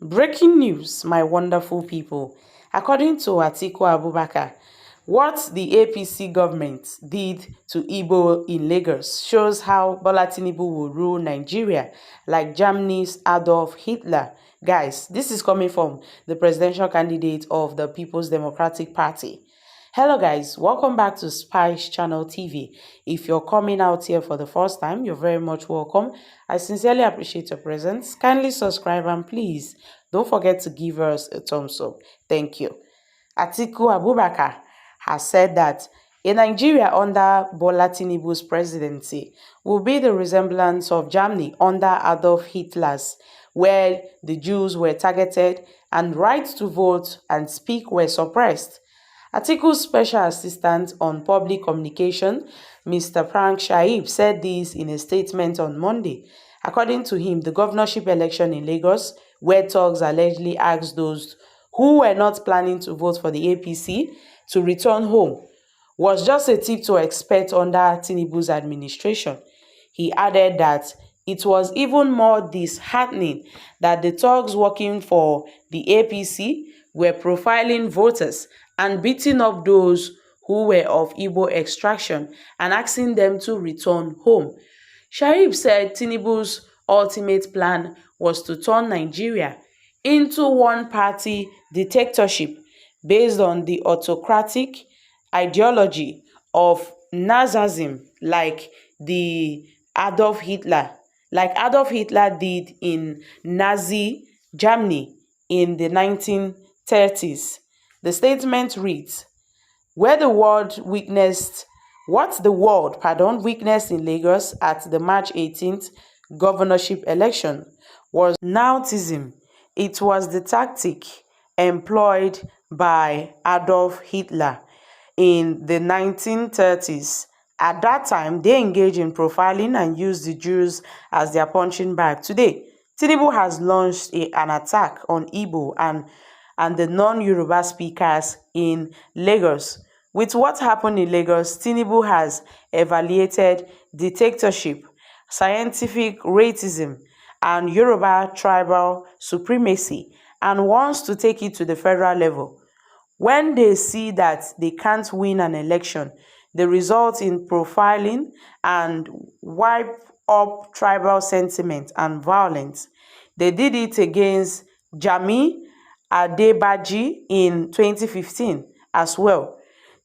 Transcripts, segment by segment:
Breaking news, my wonderful people. According to Atiku Abubakar, what the APC government did to Igbo in Lagos shows how Bola Tinubu will rule Nigeria like Germany's Adolf Hitler. Guys, this is coming from the presidential candidate of the People's Democratic Party. Hello guys, welcome back to Spice Channel TV. If you're coming out here for the first time, you're very much welcome. I sincerely appreciate your presence. Kindly subscribe and please don't forget to give us a thumbs up. Thank you. Atiku Abubakar has said that a Nigeria under Bola Tinubu's presidency will be the resemblance of Germany under Adolf Hitler's, where the Jews were targeted and rights to vote and speak were suppressed. Atiku's special assistant on public communication, Mr. Frank Shaib, said this in a statement on Monday. According to him, the governorship election in Lagos, where thugs allegedly asked those who were not planning to vote for the APC to return home, was just a tip to expect under Tinubu's administration. He added that it was even more disheartening that the thugs working for the APC were profiling voters and beating up those who were of Igbo extraction and asking them to return home. Shaib said Tinubu's ultimate plan was to turn Nigeria into one-party dictatorship based on the autocratic ideology of Nazism like Adolf Hitler did in Nazi Germany in the 1930s. The statement reads, what the world witnessed in Lagos at the March 18th governorship election was Nazism. It was the tactic employed by Adolf Hitler in the 1930s. At that time, they engaged in profiling and used the Jews as their punching bag. Today, Tinubu has launched an attack on Igbo and the non-Yoruba speakers in Lagos. With what happened in Lagos, Tinubu has evaluated dictatorship, scientific racism, and Yoruba tribal supremacy and wants to take it to the federal level. When they see that they can't win an election, they result in profiling and wipe up tribal sentiment and violence. They did it against Jami Adebaji in 2015 as well.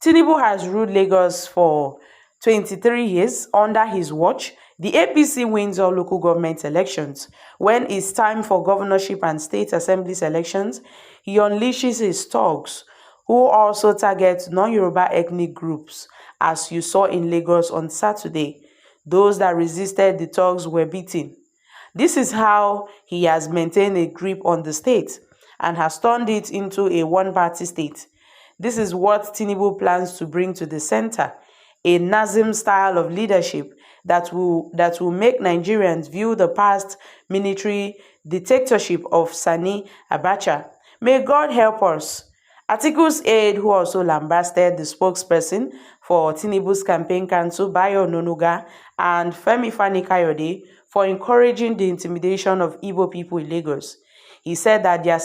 Tinubu has ruled Lagos for 23 years. Under his watch, the APC wins all local government elections. When it's time for governorship and state assemblies elections, he unleashes his thugs, who also target non-Yoruba ethnic groups, as you saw in Lagos on Saturday. Those that resisted the thugs were beaten. This is how he has maintained a grip on the state and has turned it into a one-party state. This is what Tinubu plans to bring to the center, a Nazim style of leadership that will make Nigerians view the past military dictatorship of Sani Abacha. May God help us. Atiku's aide, who also lambasted the spokesperson for Tinubu's campaign council, Bayo Ononuga, and Femi Fani-Kayode, for encouraging the intimidation of Igbo people in Lagos. He said that their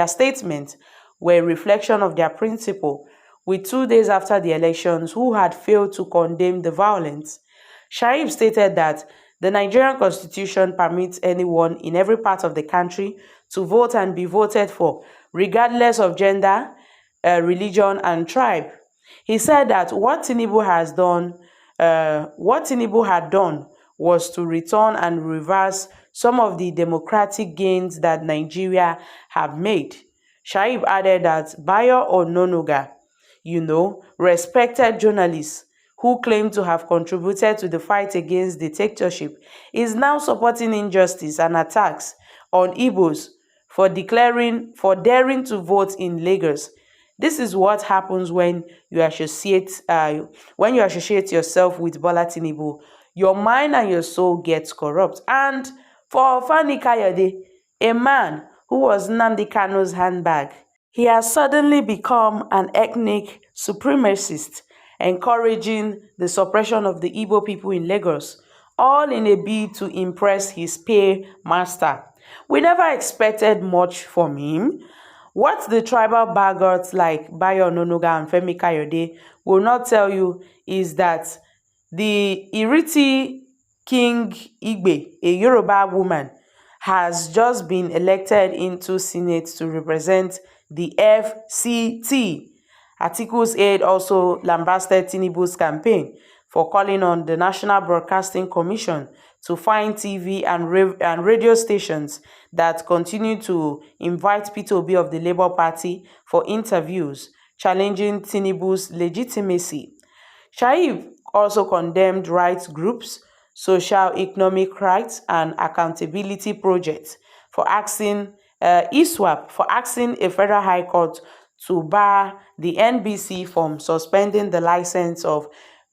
statements were a reflection of their principle, with 2 days after the elections, who had failed to condemn the violence. Shaib stated that the Nigerian constitution permits anyone in every part of the country to vote and be voted for, regardless of gender, religion, and tribe. He said that what Tinubu had done was to return and reverse some of the democratic gains that Nigeria have made. Shaib added that Bayo Ononuga, respected journalist who claimed to have contributed to the fight against dictatorship, is now supporting injustice and attacks on Igbos for daring to vote in Lagos. This is what happens when you associate yourself with Bola Tinubu. Your mind and your soul gets corrupt. And for Fani Kayode, a man who was Nnamdi Kanu's handbag, he has suddenly become an ethnic supremacist, encouraging the suppression of the Igbo people in Lagos, all in a bid to impress his paymaster. We never expected much from him. What the tribal baggards like Bayo Ononuga and Femi Kayode will not tell you is that the Iriti King Igbe, a Yoruba woman, has just been elected into Senate to represent the FCT. Atiku's aide also lambasted Tinubu's campaign for calling on the National Broadcasting Commission to find TV and radio stations that continue to invite Peter Obi of the Labour Party for interviews, challenging Tinubu's legitimacy. Shaib also condemned rights groups, social economic rights and accountability projects for asking ISWAP for asking a federal high court to bar the NBC from suspending the license of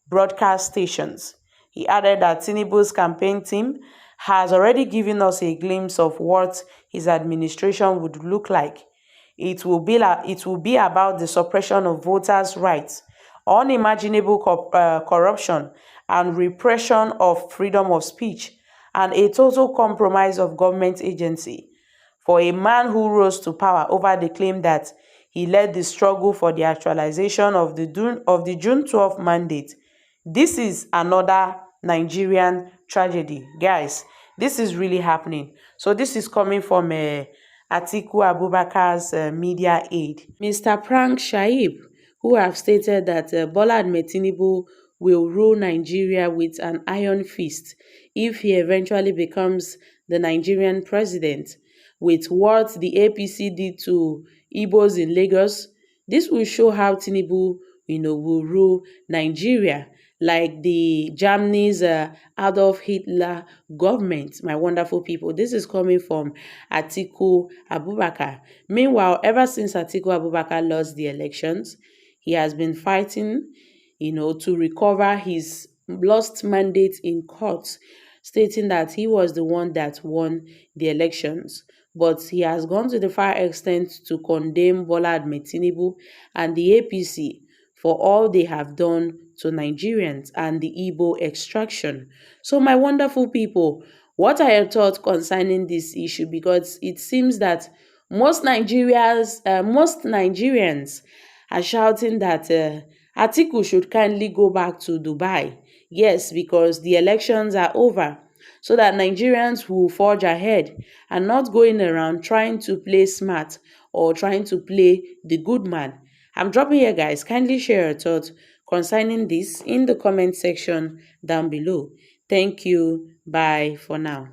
broadcast stations. He added that Tinubu's campaign team has already given us a glimpse of what his administration would look like. It will be about the suppression of voters' rights, unimaginable corruption and repression of freedom of speech, and a total compromise of government agency. For a man who rose to power over the claim that he led the struggle for the actualization of the June 12 mandate, this is another Nigerian tragedy. Guys, this is really happening. So this is coming from Atiku Abubakar's media aide, Mr. Prank Shaib, who have stated that Bola Ahmed Tinubu will rule Nigeria with an iron fist if he eventually becomes the Nigerian president. With what the APC did to Igbos in Lagos, this will show how Tinubu, will rule Nigeria like the Germany's Adolf Hitler government. My wonderful people, this is coming from Atiku Abubakar. Meanwhile, ever since Atiku Abubakar lost the elections, he has been fighting, to recover his lost mandate in court, stating that he was the one that won the elections. But he has gone to the far extent to condemn Bola Ahmed Tinubu and the APC for all they have done to Nigerians and the Igbo extraction. So my wonderful people, what are your thoughts concerning this issue? Because it seems that most Nigerians are shouting that Atiku should kindly go back to Dubai. Yes, because the elections are over, so that Nigerians will forge ahead and not going around trying to play smart or trying to play the good man. I'm dropping here, guys. Kindly share your thoughts concerning this in the comment section down below. Thank you. Bye for now.